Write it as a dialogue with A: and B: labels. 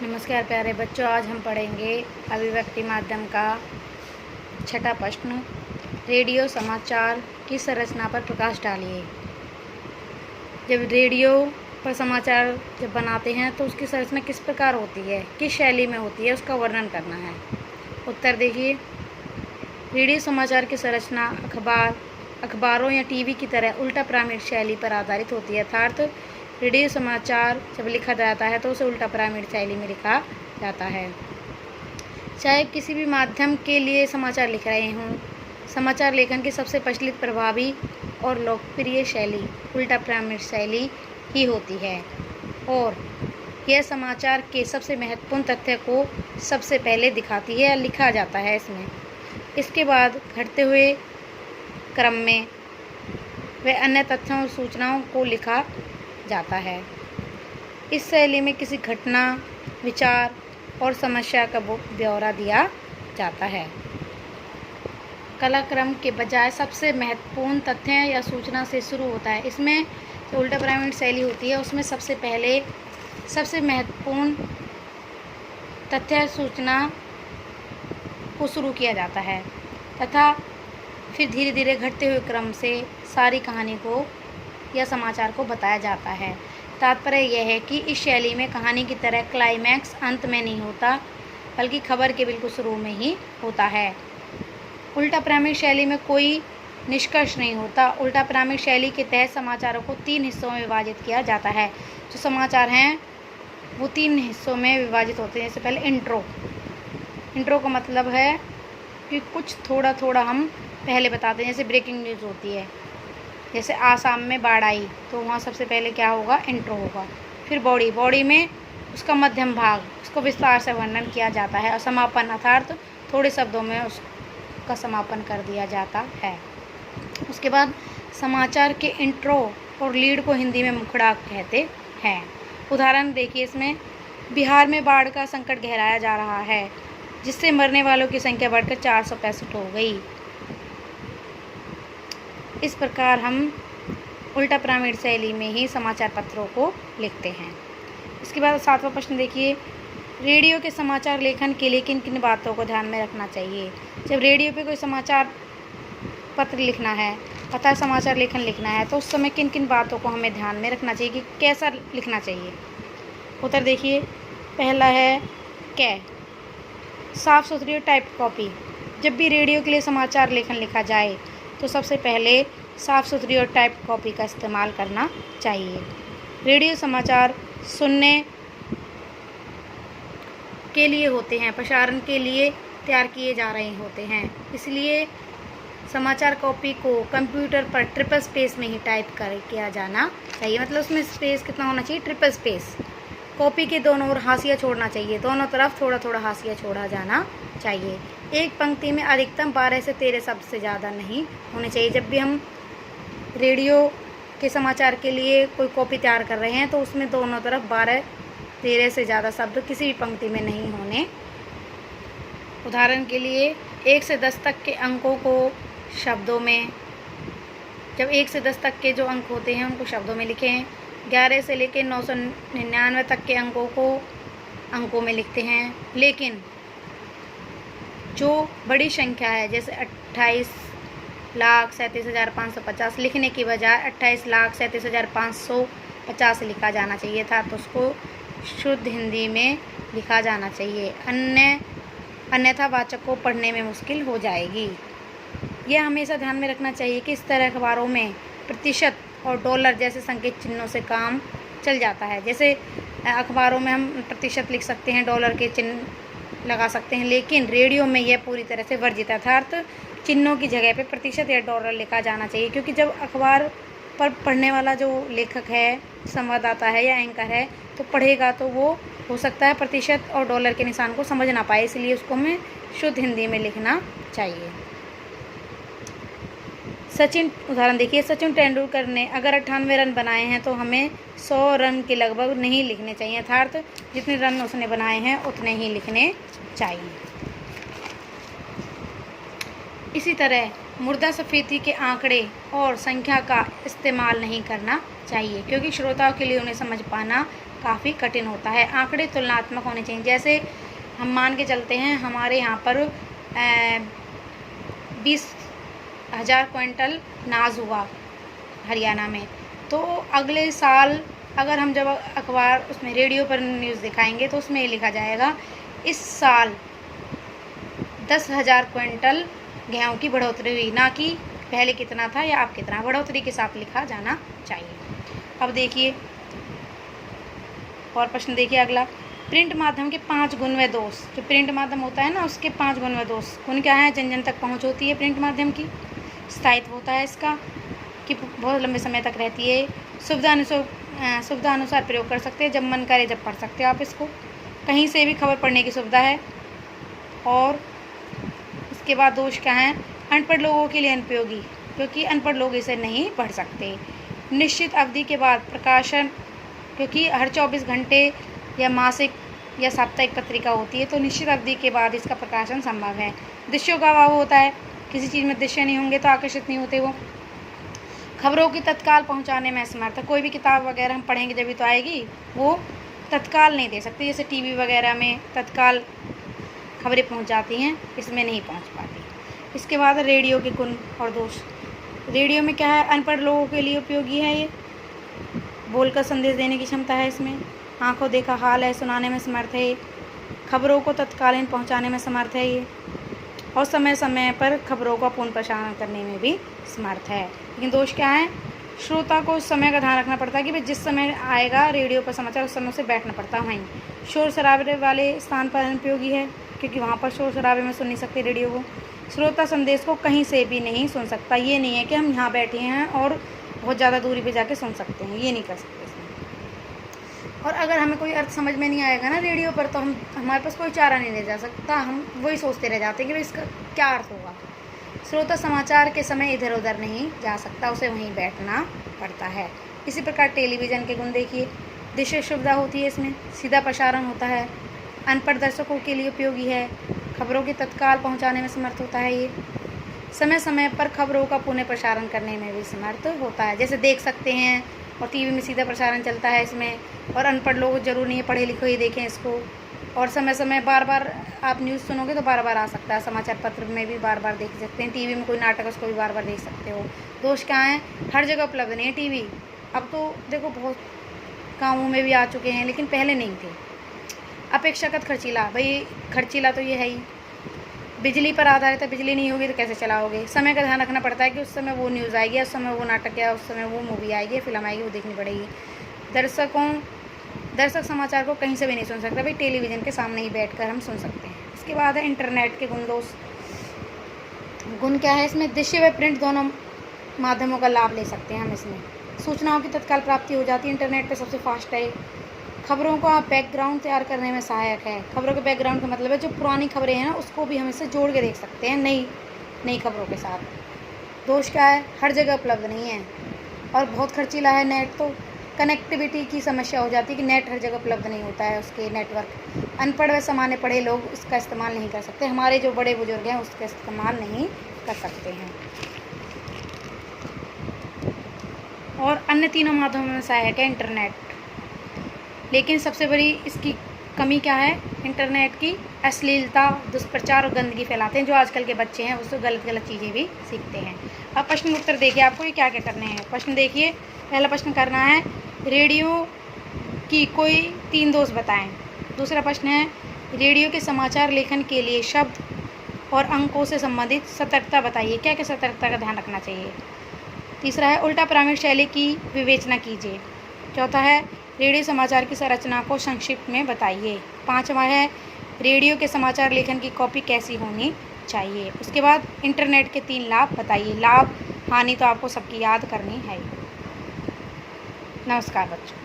A: नमस्कार प्यारे बच्चों, आज हम पढ़ेंगे अभिव्यक्ति माध्यम का छठा प्रश्न। रेडियो समाचार की संरचना पर प्रकाश डालिए। जब रेडियो पर समाचार बनाते हैं तो उसकी संरचना किस प्रकार होती है, किस शैली में होती है, उसका वर्णन करना है। उत्तर देखिए। रेडियो समाचार की संरचना अखबारों या टीवी की तरह उल्टा पिरामिड शैली पर आधारित होती है। अर्थात रेडियो समाचार जब लिखा जाता है तो उसे उल्टा पिरामिड शैली में लिखा जाता है। चाहे किसी भी माध्यम के लिए समाचार लिख रहे हों, समाचार लेखन की सबसे प्रचलित, प्रभावी और लोकप्रिय शैली उल्टा पिरामिड शैली ही होती है और यह समाचार के सबसे महत्वपूर्ण तथ्य को सबसे पहले दिखाती है या लिखा जाता है इसमें। इसके बाद घटते हुए क्रम में वह अन्य तथ्यों और सूचनाओं को लिखा जाता है। इस शैली में किसी घटना, विचार और समस्या का ब्यौरा दिया जाता है। कलाक्रम के बजाय सबसे महत्वपूर्ण तथ्य या सूचना से शुरू होता है। इसमें जो उल्टा पिरामिड शैली होती है उसमें सबसे पहले सबसे महत्वपूर्ण तथ्य सूचना को शुरू किया जाता है तथा फिर धीरे धीरे घटते हुए क्रम से सारी कहानी को या समाचार को बताया जाता है। तात्पर्य यह है कि इस शैली में कहानी की तरह क्लाइमैक्स अंत में नहीं होता, बल्कि खबर के बिल्कुल शुरू में ही होता है। उल्टा पिरामिड शैली में कोई निष्कर्ष नहीं होता। उल्टा पिरामिड शैली के तहत समाचारों को 3 हिस्सों में विभाजित किया जाता है। जो समाचार हैं वो 3 हिस्सों में विभाजित होते हैं। जैसे पहले इंट्रो का मतलब है कि कुछ थोड़ा थोड़ा हम पहले बताते हैं। जैसे ब्रेकिंग न्यूज़ होती है, जैसे आसाम में बाढ़ आई तो वहाँ सबसे पहले क्या होगा, इंट्रो होगा। फिर बॉडी में उसका मध्यम भाग, उसको विस्तार से वर्णन किया जाता है और समापन अर्थात थोड़े शब्दों में उसका समापन कर दिया जाता है। उसके बाद समाचार के इंट्रो और लीड को हिंदी में मुखड़ा कहते हैं। उदाहरण देखिए, इसमें बिहार में बाढ़ का संकट गहराया जा रहा है, जिससे मरने वालों की संख्या बढ़कर 465 हो गई। इस प्रकार हम उल्टा पिरामिड शैली में ही समाचार पत्रों को लिखते हैं। इसके बाद 7वां प्रश्न देखिए। रेडियो के समाचार लेखन के लिए किन किन बातों को ध्यान में रखना चाहिए। जब रेडियो पे कोई समाचार पत्र लिखना है अर्थात समाचार लेखन लिखना है तो उस समय किन किन बातों को हमें ध्यान में रखना चाहिए कि कैसा लिखना चाहिए। उत्तर देखिए। पहला है साफ़ सुथरी और टाइप कॉपी। जब भी रेडियो के लिए समाचार लेखन लिखा जाए तो सबसे पहले साफ़ सुथरी और टाइप कॉपी का इस्तेमाल करना चाहिए। रेडियो समाचार सुनने के लिए होते हैं, प्रसारण के लिए तैयार किए जा रहे होते हैं, इसलिए समाचार कॉपी को कंप्यूटर पर ट्रिपल स्पेस में ही टाइप किया जाना चाहिए। मतलब उसमें स्पेस कितना होना चाहिए, ट्रिपल स्पेस। कॉपी के दोनों ओर हाशिया छोड़ना चाहिए, दोनों तरफ थोड़ा थोड़ा हाशिया छोड़ा जाना चाहिए। एक पंक्ति में अधिकतम 12 से 13 शब्द से ज़्यादा नहीं होने चाहिए। जब भी हम रेडियो के समाचार के लिए कोई कॉपी तैयार कर रहे हैं तो उसमें दोनों तरफ 12-13 से ज़्यादा शब्द किसी भी पंक्ति में नहीं होने। उदाहरण के लिए 1 से 10 तक के अंकों को शब्दों में, जब 1 से 10 तक के जो अंक होते हैं उनको शब्दों में लिखें। 11 से लेकर 999 तक के अंकों को अंकों में लिखते हैं। लेकिन जो बड़ी संख्या है जैसे 28,37,550 लिखने की बजाय 28,37,550 लिखा जाना चाहिए था, तो उसको शुद्ध हिंदी में लिखा जाना चाहिए, अन्यथा वाचक को पढ़ने में मुश्किल हो जाएगी। यह हमेशा ध्यान में रखना चाहिए कि इस तरह अखबारों में प्रतिशत और डॉलर जैसे संकेत चिन्हों से काम चल जाता है। जैसे अखबारों में हम प्रतिशत लिख सकते हैं, डॉलर के चिन्ह लगा सकते हैं, लेकिन रेडियो में यह पूरी तरह से वर्जित है। अर्थात चिन्हों की जगह पे प्रतिशत या डॉलर लिखा जाना चाहिए, क्योंकि जब अखबार पर पढ़ने वाला जो लेखक है, संवाददाता है या एंकर है, तो पढ़ेगा तो वो हो सकता है प्रतिशत और डॉलर के निशान को समझ ना पाए, इसलिए उसको हमें शुद्ध हिंदी में लिखना चाहिए। उदाहरण देखिए। सचिन तेंदुलकर ने अगर 98 रन बनाए हैं तो हमें 100 रन के लगभग नहीं लिखने चाहिए, अर्थात जितने रन उसने बनाए हैं उतने ही लिखने चाहिए। इसी तरह मुर्दास्फीति के आंकड़े और संख्या का इस्तेमाल नहीं करना चाहिए, क्योंकि श्रोताओं के लिए उन्हें समझ पाना काफ़ी कठिन होता है। आंकड़े तुलनात्मक होने चाहिए। जैसे हम मान के चलते हैं हमारे यहाँ पर 20,000 क्विंटल अनाज हुआ हरियाणा में, तो अगले साल अगर हम जब अखबार उसमें रेडियो पर न्यूज़ दिखाएंगे तो उसमें ये लिखा जाएगा इस साल 10,000 क्विंटल गेहूँ की बढ़ोतरी हुई, ना कि पहले कितना था या अब कितना। बढ़ोतरी के साथ लिखा जाना चाहिए। अब देखिए और प्रश्न देखिए अगला, प्रिंट माध्यम के 5 गुण व दोष। जो प्रिंट माध्यम होता है ना उसके 5 गुण व दोष। गुण क्या है? जन जन तक पहुँच होती है प्रिंट माध्यम की, स्थायित्व होता है इसका कि बहुत लंबे समय तक रहती है, सुविधा अनुसार प्रयोग कर सकते हैं, जब मन करे जब पढ़ सकते हो आप इसको, कहीं से भी खबर पढ़ने की सुविधा है। और इसके बाद दोष क्या है? अनपढ़ लोगों के लिए अनुपयोगी, क्योंकि अनपढ़ लोग इसे नहीं पढ़ सकते। निश्चित अवधि के बाद प्रकाशन, क्योंकि हर 24 घंटे या मासिक या साप्ताहिक पत्रिका होती है, तो निश्चित अवधि के बाद इसका प्रकाशन संभव है। दृश्यों का अभाव होता है, किसी चीज़ में दृश्य नहीं होंगे तो आकर्षित नहीं होते वो। खबरों की तत्काल पहुंचाने में असमर्थ है। कोई भी किताब वगैरह हम पढ़ेंगे जब भी तो आएगी, वो तत्काल नहीं दे सकती। जैसे टीवी वगैरह में तत्काल खबरें पहुंच जाती हैं, इसमें नहीं पहुंच पाती। इसके बाद रेडियो के गुण और दोष। रेडियो में क्या है? अनपढ़ लोगों के लिए उपयोगी है, ये बोलकर संदेश देने की क्षमता है इसमें, आंखों देखा हाल है सुनाने में समर्थ है, खबरों को तत्कालीन पहुंचाने में समर्थ है ये, और समय समय पर खबरों का पुनः प्रसारण करने में भी समर्थ है। लेकिन दोष क्या है? श्रोता को उस समय का ध्यान रखना पड़ता है कि भाई जिस समय आएगा रेडियो पर समाचार उस समय से बैठना पड़ता है वहीं। शोर शराबे वाले स्थान पर अनुपयोगी है, क्योंकि वहाँ पर शोर शराबे में सुन नहीं सकते रेडियो को। श्रोता संदेश को कहीं से भी नहीं सुन सकता। ये नहीं है कि हम यहाँ बैठे हैं और बहुत ज़्यादा दूरी पे जाके सुन सकते हैं, ये नहीं कर सकते इसमें। और अगर हमें कोई अर्थ समझ में नहीं आएगा ना रेडियो पर, तो हमारे पास कोई चारा नहीं ले जा सकता, हम वही सोचते रह जाते हैं कि भाई इसका क्या अर्थ होगा। श्रोता समाचार के समय इधर उधर नहीं जा सकता, उसे वहीं बैठना पड़ता है। इसी प्रकार टेलीविज़न के गुण देखिए, दृश्य सुविधा होती है इसमें, सीधा प्रसारण होता है, अनपढ़ दर्शकों के लिए उपयोगी है, खबरों के तत्काल पहुंचाने में समर्थ होता है, ये समय समय पर खबरों का पुनः प्रसारण करने में भी समर्थ होता है। जैसे देख सकते हैं, और टीवी में सीधा प्रसारण चलता है इसमें, और अनपढ़ लोग जरूर नहीं है पढ़े लिखे ही देखें इसको, और समय समय बार बार आप न्यूज़ सुनोगे तो बार बार आ सकता है, समाचार पत्र में भी बार बार देख सकते हैं, टीवी में कोई नाटक उसको भी बार बार देख सकते हो। दोष क्या है? हर जगह उपलब्ध नहीं है टीवी। अब तो देखो बहुत गाँवों में भी आ चुके हैं, लेकिन पहले नहीं थे। अपेक्षाकृत खर्चीला, भाई खर्चीला तो ये है ही, बिजली पर आधारित है, बिजली नहीं होगी तो कैसे चलाओगे। समय का ध्यान रखना पड़ता है कि उस समय वो न्यूज़ आएगी, उस समय वो नाटक या उस समय वो मूवी आएगी, फिल्म आएगी, वो देखनी पड़ेगी। दर्शक समाचार को कहीं से भी नहीं सुन सकता, भाई टेलीविज़न के सामने ही बैठकर हम सुन सकते हैं। इसके बाद है इंटरनेट के गुण दोष। गुण क्या है इसमें? दृश्य व प्रिंट दोनों माध्यमों का लाभ ले सकते हैं हम इसमें। सूचनाओं की तत्काल प्राप्ति हो जाती है, इंटरनेट पर सबसे फास्ट है। खबरों का बैकग्राउंड तैयार करने में सहायक है। खबरों के बैकग्राउंड का मतलब है जो पुरानी खबरें हैं ना उसको भी हम इससे जोड़ के देख सकते हैं नई खबरों के साथ। दोष क्या है? हर जगह उपलब्ध नहीं है और बहुत खर्चीला है नेट, तो कनेक्टिविटी की समस्या हो जाती है कि नेट हर जगह उपलब्ध नहीं होता है उसके नेटवर्क। अनपढ़ व सामान्य पढ़े लोग इसका इस्तेमाल नहीं कर सकते, हमारे जो बड़े बुजुर्ग हैं उसका इस्तेमाल नहीं कर सकते हैं। और अन्य तीनों माध्यमों में सहायक है इंटरनेट, लेकिन सबसे बड़ी इसकी कमी क्या है? इंटरनेट की अश्लीलता, दुष्प्रचार और गंदगी फैलाते हैं। जो आजकल के बच्चे हैं उससे गलत चीज़ें भी सीखते हैं। अब प्रश्न उत्तर देखिए, आपको ये क्या क्या करने हैं। प्रश्न देखिए, पहला प्रश्न करना है रेडियो की कोई 3 दोष बताएं। दूसरा प्रश्न है रेडियो के समाचार लेखन के लिए शब्द और अंकों से संबंधित सतर्कता बताइए, क्या क्या सतर्कता का ध्यान रखना चाहिए। तीसरा है उल्टा पिरामिड शैली की विवेचना कीजिए। चौथा है रेडियो समाचार की संरचना को संक्षिप्त में बताइए। पांचवा है रेडियो के समाचार लेखन की कॉपी कैसी होनी चाहिए। उसके बाद इंटरनेट के 3 लाभ बताइए। लाभ हानि तो आपको सबकी याद करनी है। नमस्कार बच्चों।